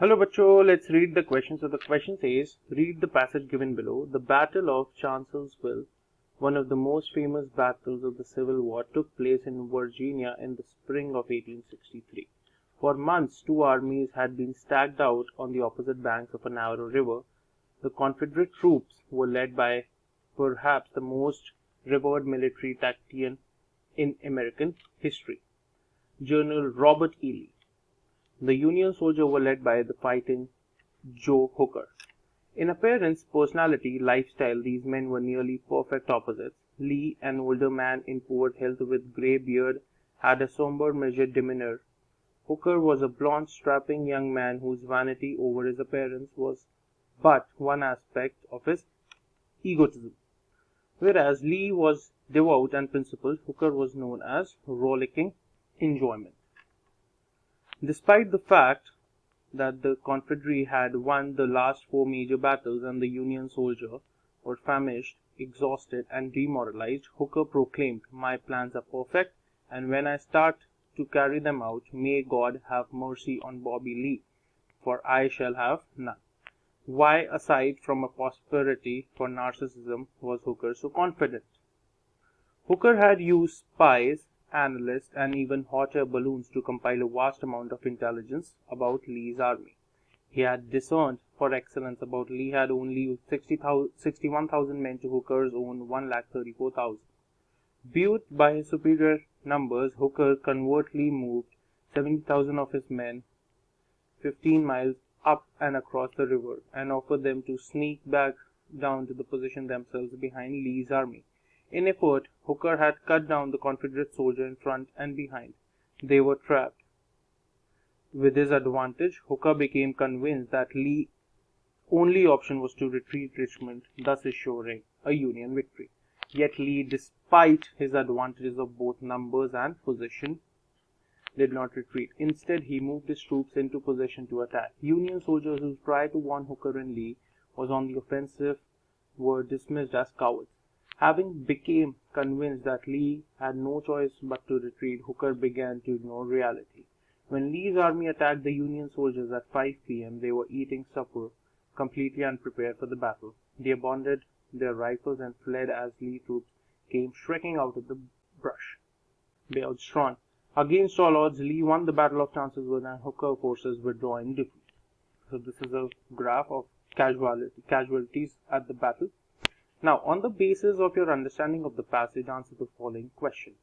Hello bachcho, let's read the question. So the question says, read the passage given below. The Battle of Chancellorsville, one of the most famous battles of the Civil War, took place in Virginia in the spring of 1863. For months, two armies had been stacked out on the opposite banks of a narrow river. The Confederate troops were led by perhaps the most revered military tactician in American history, General Robert E. Lee. The Union soldiers were led by the fighting Joe Hooker. In appearance, personality, lifestyle, these men were nearly perfect opposites. Lee, an older man in poor health with grey beard, had a somber, measured demeanor. Hooker was a blond, strapping young man whose vanity over his appearance was but one aspect of his egotism. Whereas Lee was devout and principled, Hooker was known as rollicking enjoyment. Despite the fact that the Confederacy had won the last four major battles and the Union soldiers were famished, exhausted, and demoralized, Hooker proclaimed, "My plans are perfect, and when I start to carry them out, may God have mercy on Bobby Lee, for I shall have none." Why, aside from a prosperity for narcissism, was Hooker so confident? Hooker had used spies, analysts, and even hot air balloons to compile a vast amount of intelligence about Lee's army. He had discerned for excellence about Lee had only 61,000 men to Hooker's own 134,000. Buoyed by his superior numbers, Hooker covertly moved 70,000 of his men 15 miles up and across the river and offered them to sneak back down to the position themselves behind Lee's army. In effort, Hooker had cut down the Confederate soldiers in front and behind. They were trapped. With this advantage, Hooker became convinced that Lee's only option was to retreat Richmond, thus assuring a Union victory. Yet Lee, despite his advantages of both numbers and position, did not retreat. Instead, he moved his troops into position to attack. Union soldiers who tried to warn Hooker and Lee was on the offensive were dismissed as cowards. Having become convinced that Lee had no choice but to retreat, Hooker began to ignore reality. When Lee's army attacked the Union soldiers at 5 p.m., they were eating supper, completely unprepared for the battle. They abandoned their rifles and fled as Lee troops came shrieking out of the brush. Outstrong. Against all odds, Lee won the Battle of Chancellorsville and Hooker forces withdraw in defeat. So this is a graph of casualties at the battle. Now, on the basis of your understanding of the passage, answer the following question.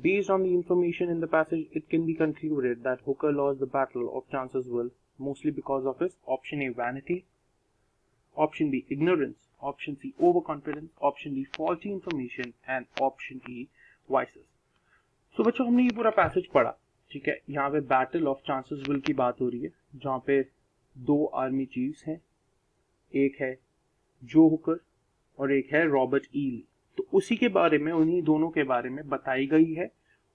Based on the information in the passage, it can be concluded that Hooker lost the Battle of Chancellorsville mostly because of his option A, vanity, option B, ignorance, option C, overconfidence, option D, faulty information, and option E, vices. तो बच्चों हमने ये पूरा passage पढ़ा, ठीक है। यहाँ पे बैटल ऑफ चांसेसविल की बात हो रही है, जहाँ पे दो आर्मी चीफ्स हैं, एक है जो हुकर और एक है रॉबर्ट ई ली। तो उसी के बारे में, उन्हीं दोनों के बारे में बताई गई है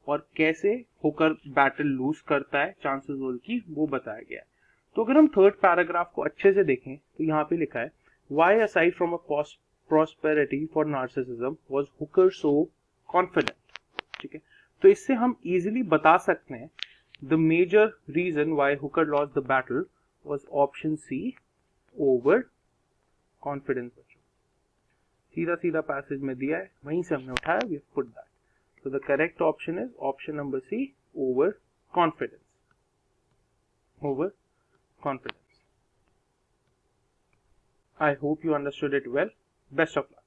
और कैसे हुकर बैटल लूज करता है चांसेसविल की, वो बताया गया है। तो अगर हम थर्ड पैराग्राफ को अच्छे से देखें तो यहाँ पे लिखा है, why aside from a prosperity for narcissism was Hooker so confident, ठीक है। तो इससे हम इजीली बता सकते हैं the major reason why Hooker lost the battle was option C, over confidence. सीधा सीधा पैसेज में दिया है, वहीं से हमने उठाया, we have put that. So the correct option is option number C, over confidence. Over confidence. I hope you understood it well. Best of luck.